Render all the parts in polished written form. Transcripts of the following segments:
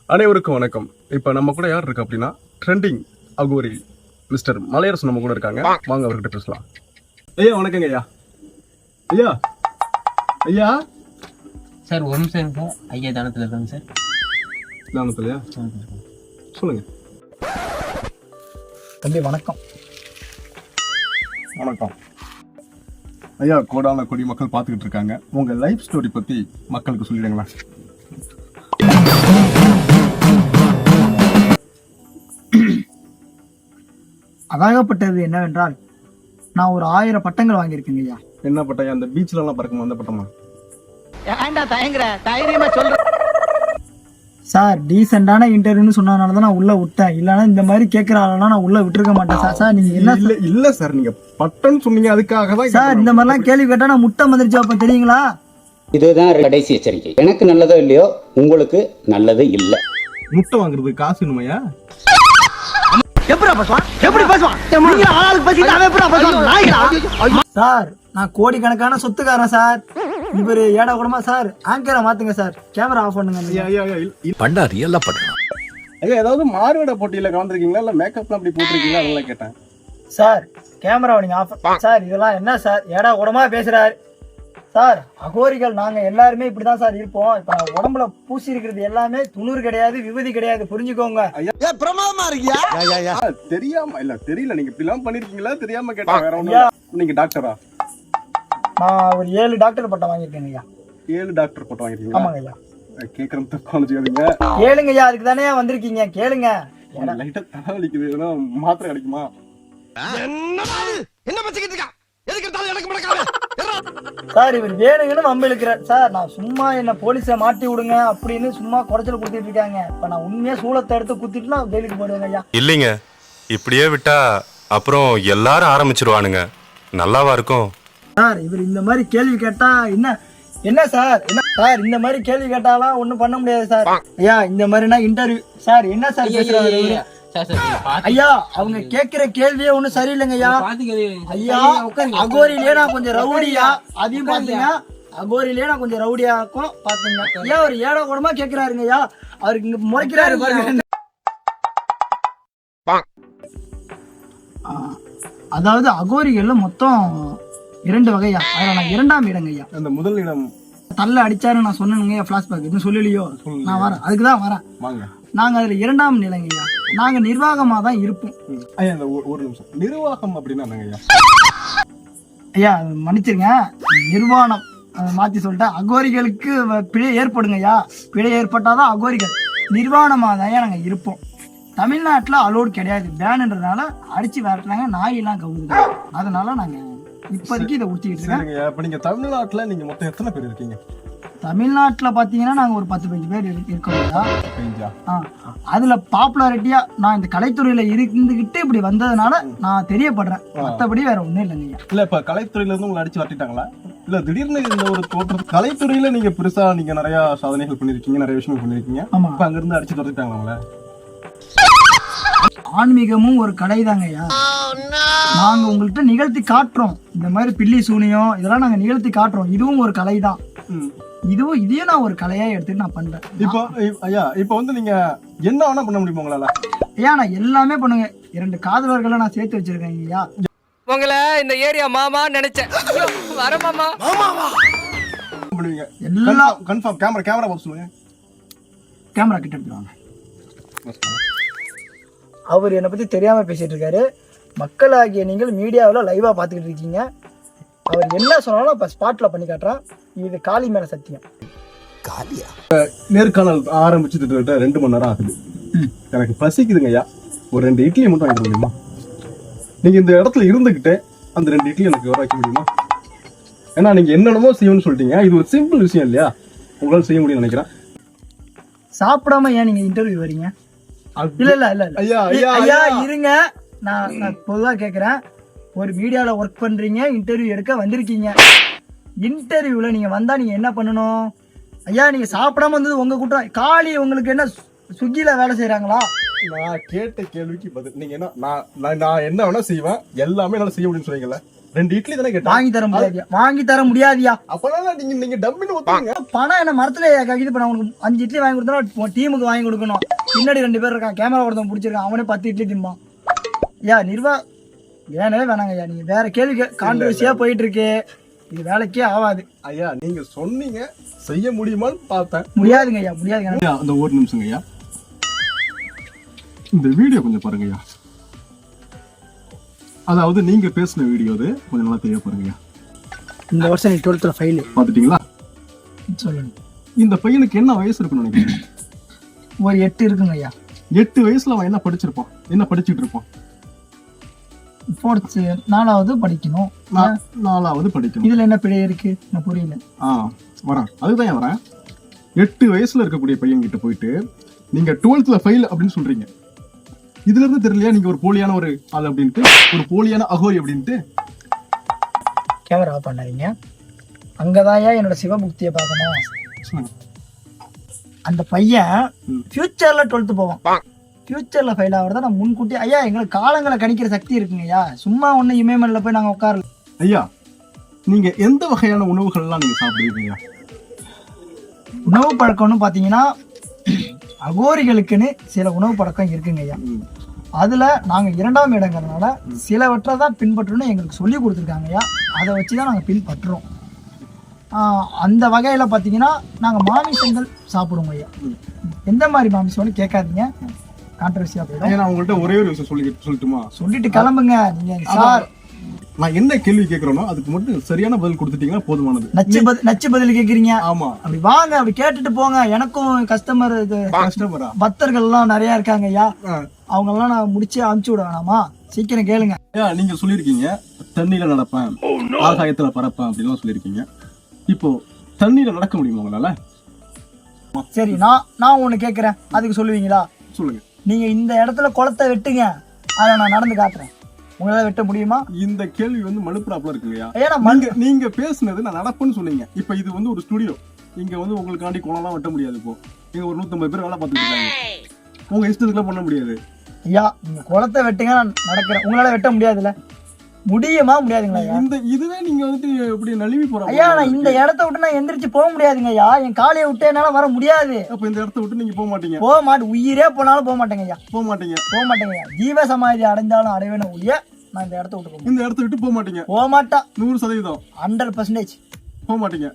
அனைவருக்கும் வணக்கம். இப்போ நம்ம கூட யார் இருக்கு அப்படின்னா ட்ரெண்டிங் அகோரி மிஸ்டர் மலையரசு நம்ம கூட இருக்காங்க. வாங்க அவர்கிட்ட பேசலாம். ஐயா வணக்கங்க. ஐயா ஐயா ஐயா சார் ஒரு நிமிஷம் சார். ஐயா தானத்தில் இருக்காங்க சார். தானத்துலையா? சொல்லுங்க. தம்பி வணக்கம். வணக்கம் ஐயா. கோடான கொடி மக்கள் பார்த்துக்கிட்டு இருக்காங்க. உங்க லைஃப் ஸ்டோரி பத்தி மக்களுக்கு சொல்லிடுங்களா? அதாகப்பட்டது என்னவென்றால், நான் ஒரு 1000 பட்டங்கள் வாங்கியிருக்கேங்க ஐயா. என்ன பட்டம்? அந்த பீச்ல எல்லாம் பறக்குமா அந்த பட்டமா? சார் டீசெண்டான இன்டர்வியூன்னு சொன்னதுனால தான் நான் உள்ள விட்டேன். இல்லைன்னா இந்த மாதிரி கேட்குற ஆளெல்லாம் நான் உள்ள விட்டுருக்க மாட்டேன் சார். சார் நீங்க என்ன இல்ல சார், நீங்க பட்டம் சொன்னீங்க, அதுக்காக தான் சார் இந்த மாதிரிலாம் கேள்வி கேட்டா நான் முட்டை மந்திரிச்சு அப்ப தெரியுங்களா? இதுதான் கடைசி எச்சரிக்கை. எனக்கு நல்லதோ இல்லையோ, உங்களுக்கு நல்லது இல்லை. முட்டை வாங்குறது காசு வேணுமையா? சார் நான் கோடிக்கணக்கான சொத்துக்காரன் சார். இவரு ஏடா கூடமா சார். ஆங்கரை மாத்துங்க சார். கேமரா ஆஃப் பண்ணுங்க. பண்ணா ரியலா பண்ணலாம். ஐயா ஏதாவது மாறுவேட போட்டியில கலந்துருக்கீங்களா? இல்ல மேக்கப்லாம் அப்படி போட்டிருக்கீங்களா? அதெல்லாம் கேட்டேன் சார். கேமராவை நீங்க ஆஃப் சார். இதெல்லாம் என்ன சார் ஏடா கூடமா பேசுறாரு சார். அகோரிகள் நாங்க எல்லாருமே இப்படிதான் சார் இருப்போம். இப்ப நான் உடம்புல பூசி இருக்கிறது எல்லாமே துணூறு கிடையாது, விபூதி கிடையாது, புரிஞ்சுக்கோங்க. பிரமாதமா இருக்கியா? தெரியாம இல்ல, தெரியல. நீங்க இப்படி எல்லாம் பண்ணிருக்கீங்களா? தெரியாம கேட்டேன். வேற ஒண்ணு. நீங்க டாக்டரா? நான் ஒரு 7 டாக்டர் பட்டம் வாங்கியிருக்கேன் ஐயா. 7 டாக்டர் பட்டம் வாங்கிருக்கீங்களா? ஆமாங்க ஐயா. கேக்குறேன், தப்பா நினைச்சுக்காதீங்க. கேளுங்க ஐயா, அதுக்கு தானே வந்திருக்கீங்க. கேளுங்க. லைட்டா தலைவலிக்குது, ஏன்னா மாத்திரை கிடைக்குமா? என்ன பச்சிக்கிட்டு இருக்கா? எதுக்கு எடுத்தாலும் எனக்கு மடக்காத. சார் இவர் வேணுங்கன்னு வம்பு இழுக்கிறார் சார். நான் சும்மா என்ன போலீஸை மாட்டி விடுங்க அப்படின்னு சும்மா குறைச்சல் கொடுத்துட்டு இருக்காங்க. இப்ப நான் உண்மையா சூளத்தை எடுத்து குத்திட்டு நான் ஜெயிலுக்கு போடுவேங்க ஐயா. இல்லைங்க, இப்படியே விட்டா அப்புறம் எல்லாரும் ஆரம்பிச்சிருவானுங்க. நல்லாவா இருக்கும் சார்? இவர் இந்த மாதிரி கேள்வி கேட்டா என்ன சார்? என்ன சார் இந்த மாதிரி கேள்வி கேட்டாலாம் ஒண்ணும் பண்ண முடியாது சார். ஐயா இந்த மாதிரினா இன்டர்வியூ சார். என்ன சார் பேசுறாரு இவரு? ஐயா அவங்க கேக்குற கேள்வியே ஒண்ணும் சரியில்லைங்க ஐயா. ஐயா அகோரிலேயே நான் கொஞ்சம் ரவுடியா, அதையும் பாத்தீங்க. அகோரிலேயே நான் கொஞ்சம் ரவுடியாக்கும் பாத்துங்க. ஐயா ஒரு ஏடா கூடமா கேக்குறாருங்க ஐயா. அவருக்கு இங்க முறைக்கிறாரு பாருங்க. அதாவது அகோரிகள்ல மொத்தம் 2 வகையா. அதுல நான் 2ஆம் இடங்க ஐயா. அந்த முதல் இடம் தள்ள அடிச்சாரு நான் சொன்னேங்க. பிளாஷ்பேக் இன்னும் சொல்லலையோ? நான் வரேன், அதுக்குதான் வரேன். வாங்க. நாங்க அதுல 2ஆம் நிலைங்க ஐயா. நாங்க நிர்வாகமா தான் இருப்போம். ஐயா இந்த ஒரு நிமிஷம். நிர்வாகம் அப்படின்னா என்னங்க ஐயா? ஐயா மன்னிச்சிருங்க, நிர்வாணம் மாத்தி சொல்லிட்டேன். அகோரிகளுக்கு பிழை ஏற்படுங்க ஐயா. பிழை ஏற்பட்டாதான் அகோரிகள். நிர்வாணமா தான் நாங்க இருப்போம். தமிழ்நாட்டுல அலோடு கிடையாது, பேனுன்றதுனால அடிச்சு விரட்டுறாங்க. நாயெல்லாம் கவுதுங்க. அதனால நாங்க இப்போதைக்கு இதை ஊற்றிக்கிட்டு இருக்கோம். இப்ப நீங்க தமிழ்நாட்டுல நீங்க மொத்தம் எத்தனை பேர் இருக்கீங்க? தமிழ்நாட்டுல பாத்தீங்கன்னா நாங்க ஒரு 10-15 பேர் இருக்கோம். அதுல பாப்புலாரிட்டியா நான் இந்த கலைத்துறையில இருந்துகிட்டு இப்படி வந்ததுனால நான் தெரியப்படுறேன். மத்தபடி வேற ஒண்ணும் இல்லைங்க. இல்ல இப்ப கலைத்துறையில இருந்து உங்களை அடிச்சு வரட்டிட்டாங்களா? இல்ல திடீர்னு இந்த ஒரு தோற்றம் கலைத்துறையில நீங்க பெருசா நீங்க நிறைய சாதனைகள் பண்ணிருக்கீங்க, நிறைய விஷயங்கள் பண்ணிருக்கீங்க. இப்ப அங்க இருந்து அடிச்சு வரட்டிட்டாங்களா உங்களை? ஆன்மீகமும் ஒரு கலை தாங்க ஐயா. நாங்க உங்கள்கிட்ட நிகழ்த்தி காட்டுறோம். இந்த மாதிரி பில்லி சூனியம் இதெல்லாம் நாங்க நிகழ்த்தி காட்டுறோம். இதுவும் ஒரு கலை தான். இதையும் நான் ஒரு கலையா எடுத்துட்டு நான் பண்றேன். இப்போ ஐயா இப்ப வந்து நீங்க என்ன வேணா பண்ண முடியுமா உங்களால? ஐயா நான் எல்லாமே பண்ணுங்க. 2 காதலர்களை நான் சேர்த்து வச்சிருக்கேன் ஐயா. உங்களை இந்த ஏரியா மாமா நினைச்சேன். வர மாமா. பண்ணுவீங்க எல்லாம் கன்ஃபார்ம். கேமரா பார்த்து சொல்லுங்க. கேமரா கிட்ட எடுத்துவாங்க. அவர் என்னை பத்தி தெரியாம பேசிட்டு இருக்காரு. மக்களாகிய நீங்கள் மீடியாவில் லைவா பார்த்துக்கிட்டு இருக்கீங்க. அவர் என்ன சொன்னாலும் இப்ப ஸ்பாட்ல பண்ணி காட்டுறான். இது காளி மேல சத்தியம். காலியா? நேர்காணல் ஆரம்பிச்சு 2 மணி நேரம் ஆகுது. எனக்கு பசிக்குதுங்க ஐயா. ஒரு 2 இட்லி மட்டும் வாங்கிட முடியுமா? நீங்க இந்த இடத்துல இருந்துகிட்டு அந்த 2 இட்லி எனக்கு வர வைக்க முடியுமா? ஏன்னா நீங்க என்னென்னமோ செய்யணும்னு சொல்லிட்டீங்க. இது ஒரு சிம்பிள் விஷயம் இல்லையா? உங்களால செய்ய முடியும்னு நினைக்கிறேன். சாப்பிடாம ஏன் நீங்க இன்டர்வியூ வரீங்க? இல்ல ஐயா இருங்க. நான் பொதுவா கேக்குறேன். ஒரு மீடியால ஒர்க் பண்றீங்க, இன்டர்வியூ எடுக்க வந்திருக்கீங்க. இன்டர்வியூல நீங்க வந்தா நீங்க என்ன பண்ணணும் ஐயா? நீங்க சாப்பிடாம வந்தது உங்க கூட்டம். காளி உங்களுக்கு என்ன ஸ்விக்கில வேலை செய்யறாங்களா? நான் கேட்ட கேள்விக்கு பதில். நீங்க என்ன நான் என்ன வேணா செய்வேன், எல்லாமே என்னால செய்ய முடியும்னு சொன்னீங்கல்ல. 2 இட்லி தானே கேட்டேன். வாங்கி தர முடியாதியா, வாங்கி தர முடியாதியா. அப்பதான் நீங்க டம்மின்னு ஒத்துங்க. பணம் என்ன மரத்துல இது பண்ண, உனக்கு 5 இட்லி வாங்கி கொடுத்தா டீமுக்கு வாங்கி கொடுக்கணும். பின்னாடி 2 பேர் இருக்கான், கேமரா ஒருத்தன் பிடிச்சிருக்கான், அவனே 10 இட்லி திம்பான். ஐயா வேணவே வேணாங்க ஐயா, நீங்க வேற கேள்வி கான்ட்ரவர்சியா போயிட்டு இருக்கு, இது வேலைக்கே ஆகாது. ஐயா நீங்க சொன்னீங்க, செய்ய முடியுமான்னு பார்த்தேன். முடியாதுங்க ஐயா, முடியாதுங்க. ஐயா, அந்த ஒரு நிமிஷங்க ஐயா, இந்த வீடியோ கொஞ்சம் பாருங்க ஐயா. அதாவது நீங்க பேசின வீடியோ அது கொஞ்சம் நல்லா தெரிய பாருங்க ஐயா. இந்த வருஷம் நீ 12th ஃபெயில் பாத்துட்டீங்களா? சொல்லுங்க. இந்த பையனுக்கு என்ன வயசு இருக்குன்னு நினைக்கிறீங்க? ஒரு 8 இருக்குங்க ஐயா. 8 வயசுல அவன் என்ன படிச்சிருப்பான், என்ன படிச்சுட்டு இருப்பான்? 4வது படிக்கணும். 4வது படிக்கணும். இதுல என்ன பிழை இருக்கு, நான் புரியல. வரேன், அதுதான் ஏன் வரேன். 8 வயசுல இருக்கக்கூடிய பையன் கிட்ட போயிட்டு நீங்க 12th ஃபெயில் அப்படின்னு சொல்றீங்க. இதுல இருந்து தெரியலையா நீங்க ஒரு போலியான ஒரு ஆள் அப்படின்ட்டு, ஒரு போலியான அகோரி அப்படின்ட்டு? கேமரா ஆஃப் பண்ணாதீங்க, அங்கதான் என்னோட சிவபுக்தியை பார்க்கணும். அந்த பையன் ஃபியூச்சர்ல 12th போவான், ஃபியூச்சர்ல ஃபெயில் ஆகிறத நான் முன்கூட்டி. ஐயா எங்களுக்கு காலங்களை கணிக்கிற சக்தி இருக்குங்க ஐயா, சும்மா ஒண்ணு இமயமலையில போய் நாங்க உட்காரல. ஐயா நீங்க எந்த வகையான உணவுகள்லாம் நீங்க சாப்பிடுவீங்க ஐயா? உணவு பழக்கம்னு பாத்தீங்கன்னா அகோரிகளுக்குன்னு சில உணவு பழக்கம் இருக்குங்க ஐயா. அதுல நாங்க 2ஆம் இடங்கிறதுனால சிலவற்றை தான் பின்பற்றணும்னு எங்களுக்கு சொல்லி கொடுத்துருக்காங்க ஐயா, அதை வச்சுதான் நாங்க பின்பற்றுறோம். அந்த வகையில பாத்தீங்கன்னா நாங்க மாமிசங்கள் சாப்பிடுவோம் ஐயா. எந்த மாதிரி மாமிசம்னு கேட்காதீங்க, கான்ட்ரவர்சியா போயிடும். நான் உங்கள்கிட்ட ஒரே ஒரு விஷயம் சொல்லட்டுமா? சொல்லிட்டு கிளம்புங்க நீங்க சார். நான் என்ன கேள்வி கேட்கறேனோ அதுக்கு மட்டும் சரியான பதில் கொடுத்துட்டீங்கன்னா போதுமானது. நச்சு பதில் கேக்குறீங்க? ஆமா. அப்படி வாங்க, அப்படி கேட்டுட்டு போங்க. எனக்கும் கஸ்டமரா பக்தர்கள் எல்லாம் நிறைய இருக்காங்க ஐயா, அவங்க எல்லாம் நான் முடிச்சு அனுப்பிச்சு விட வேணாமா? சீக்கிரம் கேளுங்க. நீங்க சொல்லிருக்கீங்க தண்ணியில நடப்பேன், ஆகாயத்துல பறப்பேன் அப்படின்லாம் சொல்லிருக்கீங்க. இப்போ தண்ணியில நடக்க முடியுமா உங்களால? சரி, நான் ஒண்ணு கேக்குறேன், அதுக்கு சொல்லுவீங்களா? சொல்லுங்க. நீங்க இந்த இடத்துல குளத்தை வெட்டுங்க, அதை நான் நடந்து காட்டுறேன், உங்களால வெட்ட முடியுமா? இந்த கேள்வி மலுப்புறாப்புல இருக்குங்கய்யா. ஏன்னா நீங்க பேசுனது நான் நடப்புன்னு சொன்னீங்க. இப்ப இது ஒரு ஸ்டுடியோ, இங்க உங்களுக்காண்டி குளம்லாம் வெட்ட முடியாது. இப்போ இங்க ஒரு 150 பேர் வேலை பார்த்துட்டு இருக்காங்க, உங்க இஷ்டத்துக்குலாம் பண்ண முடியாது. ஐயா நீங்க குளத்தை வெட்டுங்க, நான் நடக்கிறேன், உங்களால வெட்ட முடியாதுல்ல? முடியுமா முடியாதுங்களா? இதுவே நீங்க இப்படி நழுவி போற ஐயா, நான் இந்த இடத்த விட்டு நான் எந்திரிச்சு போக முடியாதுங்க ஐயா, என் காலையை விட்டு என்னால வர முடியாது. அப்ப இந்த இடத்த விட்டு நீங்க போக மாட்டீங்க? போக மாட்டேன், உயிரே போனாலும் போக மாட்டேங்க ஐயா. போக மாட்டீங்க? போக மாட்டேங்க ஐயா, ஜீவ சமாதி அடைந்தாலும் அடைவேன ஒழிய நான் இந்த இடத்த விட்டு இந்த இடத்த விட்டு போக மாட்டீங்க? போக மாட்டா. 100% 100% போக மாட்டீங்க?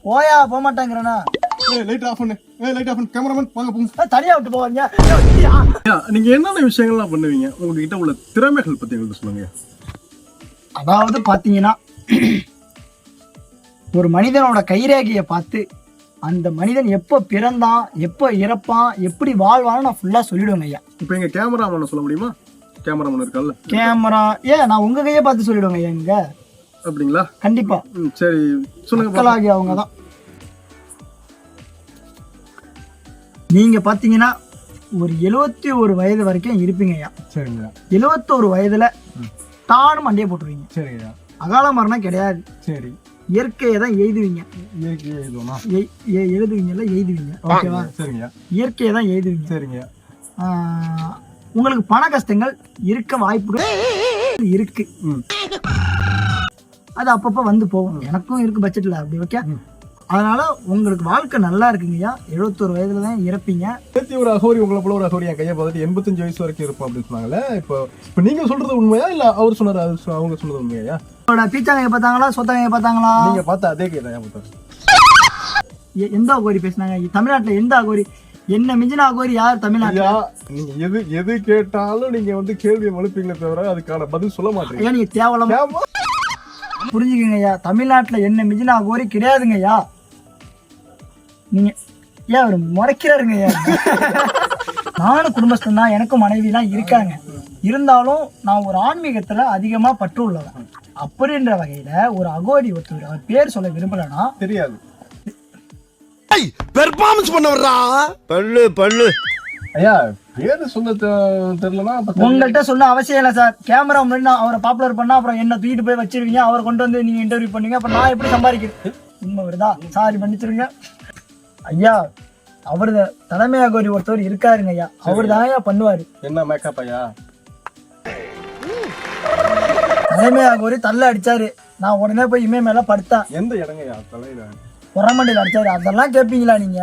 போயா போக மாட்டாங்கிறேன்னா. லைட் ஆஃப் பண்ணு, லைட் ஆஃப் பண்ணு, கேமராமேன் வாங்க போங்க. தனியா விட்டு போவாங்க. நீங்க என்னென்ன விஷயங்கள்லாம் பண்ணுவீங்க? உங்ககிட்ட உள்ள திறமைகள் பத்தி எங்களுக்கு சொல்லுங்க. அதாவது பாத்தீங்கன்னா, ஒரு மனிதனோட கைரேகையை பார்த்து அந்த மனிதன் எப்போ பிறந்தான், எப்போ இறப்பான், எப்படி வாழ்வான்னு நான் ஃபுல்லா சொல்லிடுவேங்க ஐயா. இப்போ எங்க கேமராமேன் சொல்ல முடியுமா? கேமராமேன் இருக்கால்ல, கேமரா நான் உங்க கையை பார்த்து சொல்லிடுவேங்க ஐயா. இங்க அப்படிங்களா? கண்டிப்பா. சரி சொல்லுங்க. மக்களாகி அவங்க தான். நீங்க பாத்தீங்கன்னா ஒரு 71 வயது வரைக்கும் இருப்பீங்க ஐயா. சரிங்க. 71 வயதுல தானும் மண்டையை போட்டுருவீங்க. சரிங்க. அகால மரணம் கிடையாது. சரி. இயற்கையை தான் எய்துவீங்க. எழுதுவீங்கல்ல, எய்துவீங்க. ஓகேவா? சரிங்க. இயற்கையை தான் எய்துவீங்க. சரிங்க. உங்களுக்கு பண கஷ்டங்கள் இருக்க வாய்ப்புகள் இருக்கு, அது அப்பப்ப வந்து போகும். எனக்கும் இருக்கு பட்ஜெட்ல அப்படி. ஓகே, அதனால உங்களுக்கு வாழ்க்கை நல்லா இருக்குங்கய்யா. 71 வயதுல தான் இறப்பீங்க. ஒரு அகோரி உங்களை போல ஒரு அகோரி என் கையை பார்த்துட்டு 85 வயசு வரைக்கும் இருப்போம் அப்படின்னு சொன்னாங்களே. இப்போ நீங்க சொல்றது உண்மையா இல்ல அவர் சொன்னாரு அவங்க சொன்னது உண்மையா? பீச்சாங்க பார்த்தாங்களா, சொத்தவங்க பார்த்தாங்களா? நீங்க பார்த்த அதே கேதான். எந்த அகோரி பேசினாங்க தமிழ்நாட்டுல? எந்த அகோரி? என்ன மிஞ்சின அகோரி யார் தமிழ்நாட்டுல? நீங்க எது கேட்டாலும் நீங்க கேள்வியை மழுப்பீங்களே தவிர அதுக்கான பதில் சொல்ல மாட்டீங்க. நீங்க தேவலாம் புரிஞ்சுக்கங்க ஐயா. தமிழ்நாட்டுல என்ன மிஞ்சின அகோரி கிடையாதுங்க ஐயா. நீங்க அவர் முறைக்கிறாருங்க ஐயா. நானும் குடும்பஸ்தன் தான், எனக்கும் மனைவி எல்லாம் இருக்காங்க. இருந்தாலும் நான் ஒரு ஆன்மீகத்துல அதிகமா பற்று உள்ளவன். அப்படின்ற வகையில ஒரு அகோரி ஒருத்தர், அவர் பேர் சொல்ல விரும்பலன்னா தெரியாது, பெர்ஃபார்மன்ஸ் பண்ண வர்றா. பல்லு ஐயா பேரு சொல்ல தெரியலனா உங்கள்கிட்ட சொல்ல அவசியம் இல்லை சார். கேமரா முன்னாடி நான் அவரை பாப்புலர் பண்ணா அப்புறம் என்ன தூக்கிட்டு போய் வச்சிருவீங்க, அவரை கொண்டு வந்து நீங்க இன்டர்வியூ பண்ணுவீங்க. அப்புறம் நான் எப்படி சம்பாதிக்கிறேன்? உண்மை வருதா? சாரி மன்னிச்சிருங்க ஐயா. அவரு தலைமை அகோரி ஒருத்தவர் இருக்காருங்க ஐயா, அவரு தான் பண்ணுவாரு. என்ன மேக்கப் ஐயா? தலைமை ஒரு தள்ள அடிச்சாரு. நான் உடனே போய் இமே மேல படுத்தேன். எந்த இடங்கய்யா தலையில? உரமண்டியில் அடிச்சாரு. அதெல்லாம் கேட்பீங்களா நீங்க?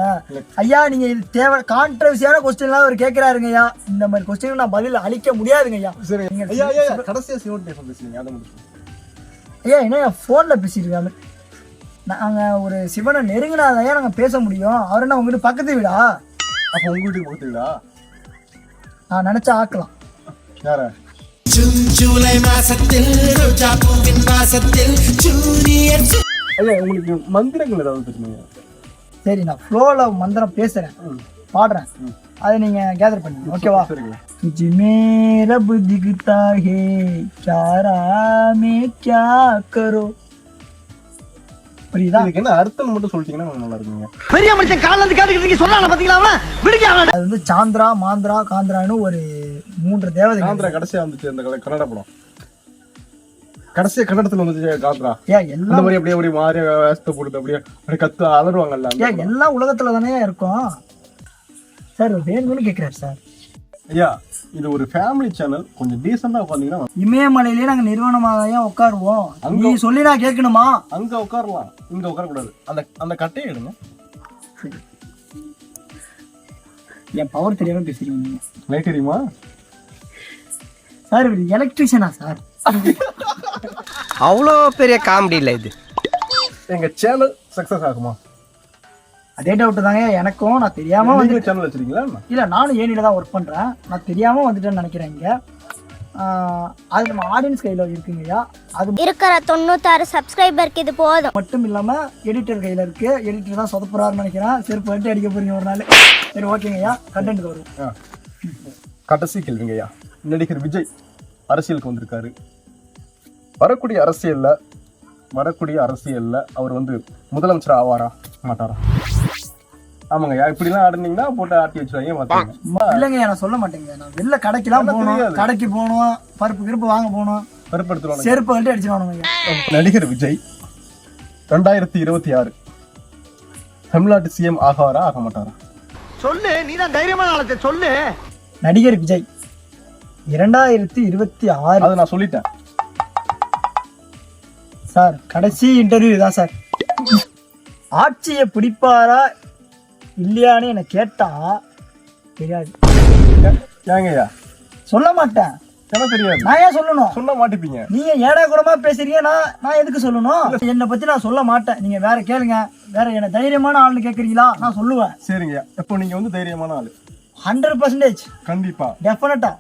ஐயா நீங்க இது தேவை கான்ட்ரவர்சியான கொஸ்டின்லாம் அவர் கேட்கிறாருங்க ஐயா. இந்த மாதிரி கொஸ்டின் நான் பதில் அளிக்க முடியாதுங்க ஐயா. சரி ஐயா ஐயா கடைசியா சிவன் பேச பேசுனீங்க அதை முடிச்சு. ஐயா என்ன போன்ல பேசிருக்காங்க. நாங்க ஒரு சிவனை நெருங்கினாதான் ஐயா நாங்க பேச முடியும். அவர் என்ன உங்ககிட்ட பக்கத்து வீடா? அப்ப உங்க வீட்டுக்கு பக்கத்து வீடா? நான் நினைச்சா ஆக்கலாம். யார? ஜூலை மாசத்தில் ரோஜா பூவின் மாசத்தில் ஜூனியர். ஐயா உங்களுக்கு மந்திரங்கள் ஏதாவது தெரியுங்க? சரி நான் ஃப்ளோல மந்திரம் பேசுறேன், பாடுறேன், அதை நீங்க கேதர் பண்ணுங்க. ஓகேவா? சரிங்க. तुझ में रब दिखता है चारा में क्या करो. புரியுதா? இதுக்கு என்ன அர்த்தம் மட்டும் சொல்லிட்டீங்கன்னா நல்லா இருக்குங்க. பெரிய மனுஷன் கால்ல இருந்து காட்டுறீங்க சொன்னால பாத்தீங்களா அவன் விடுங்க அவன். அது வந்து சாந்திரா மாந்திரா காந்திரான்னு ஒரு 3 தேவதை. காந்திரா கடைசியா வந்துச்சு அந்த கன்னட படம். கடைசியா கன்னடத்துல வந்துச்சு காந்திரா. ஏன் எல்லாம் அந்த மாதிரி அப்படியே மாறி வேஸ்த போடுது அப்படியே கத்து அலறுவாங்கல்ல. ஏன் எல்லாம் உலகத்துல தானே இருக்கும் சார். வேணும்னு கேக்குறாரு சார். ஐயா இது ஒரு ஃபேமிலி சேனல், கொஞ்சம் டீசெண்டா உட்காந்தீங்கன்னா. இமயமலையிலேயே நாங்க நிறுவனமாக உட்காருவோம். நீ சொல்லி நான் கேட்கணுமா? அங்க உட்காரலாம், இங்க உட்கார கூடாது. அந்த அந்த கட்டையை எடுங்க. என் பவர் தெரியாம பேசுறீங்க நீங்க. லைட் தெரியுமா சார்? இவர் எலக்ட்ரிஷியனா சார்? அவ்வளோ பெரிய காமெடி இல்லை இது. எங்க சேனல் சக்சஸ் ஆகுமா? அதே டவுட் தாங்க எனக்கும். நான் தெரியாம வந்து சேனல் வச்சிருக்கீங்களா? இல்ல நானும் ஏனில தான் ஒர்க் பண்றேன். நான் தெரியாம வந்துட்டேன்னு நினைக்கிறேன். இங்க அது நம்ம ஆடியன்ஸ் கையில இருக்குங்கய்யா. அது இருக்கிற 96 சப்ஸ்கிரைபருக்கு இது போதும். மட்டும் இல்லாம எடிட்டர் கையில இருக்கு. எடிட்டர் தான் சொதப்புறாருன்னு நினைக்கிறேன். செருப்பு வட்டி அடிக்க போறீங்க ஒரு நாள். சரி ஓகேங்கய்யா, கண்டென்ட் வரும். கடைசி கேள்விங்கய்யா. நடிகர் விஜய் அரசியலுக்கு வந்திருக்காரு. வரக்கூடிய அரசியல்ல அவர் வந்து முதலமைச்சர் ஆவாரா மாட்டாரா? ஆமாங்கய்யா, இப்படிலாம் ஆடுனீங்கன்னா போட்டு ஆட்டி வச்சுருவாங்க மாத்தாங்க. இல்லைங்க நான் சொல்ல மாட்டேங்க. நான் வெளில கடைக்கெல்லாம் போகணும், கடைக்கு போகணும், பருப்பு வாங்க போகணும், பருப்பு எடுத்துருவாங்க, செருப்பு கழட்டி அடிச்சிருவானுங்க. நடிகர் விஜய் 2026 தமிழ்நாட்டு சிஎம் ஆகாரா ஆக மாட்டாரா? சொல்லு, நீதான் தைரியமான ஆளத்தை சொல்லு. நடிகர் விஜய் 2026. அதை நான் சொல்லிட்டேன் சார். கடைசி இன்டர்வியூ தான் சார். ஆட்சியை பிடிப்பாரா இல்லையான்னு என்ன கேட்டா தெரியாது. ஏங்கய்யா? சொல்ல மாட்டேன். எனக்கு தெரியாது. நான் ஏன் சொல்லணும்? சொல்ல மாட்டேப்பீங்க. நீங்க ஏடா கூடமா பேசுறீங்க. நான் எதுக்கு சொல்லணும்? என்னை பத்தி நான் சொல்ல மாட்டேன். நீங்க வேற கேளுங்க. வேற என்ன தைரியமான ஆள்னு கேக்குறீங்களா? நான் சொல்லுவேன். சரிங்க. இப்போ நீங்க வந்து தைரியமான ஆளு. 100% கண்டிப்பா டெஃபினட்டா.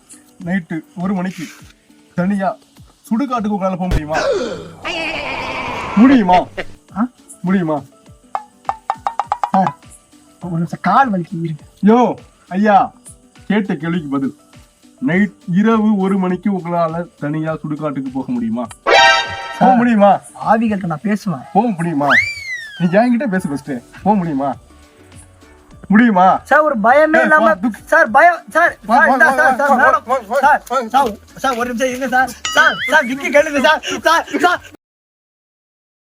நைட்டு 1 மணிக்கு தனியா சுடுகாட்டுக்கு உங்களால போக முடியுமா? முடியுமா? சார் ஒரு நிமிஷம் கால் வலிக்கு இருக்கு. யோ ஐயா, கேட்ட கேள்விக்கு பதில். இரவு 1 மணிக்கு உங்களால தனியா சுடுகாட்டுக்கு போக முடியுமா? போக முடியுமா? ஆவிகள்கிட்ட நான் பேசுவேன். போக முடியுமா? நீ என்கிட்ட பேச ஃபர்ஸ்ட். போக முடியுமா? சார் ஒரு பயமே இல்லாம சார் பயம் சார் சார் ஒரு நிமிஷம் இருங்க சார். சார் விக்கி கேளுங்க சார்.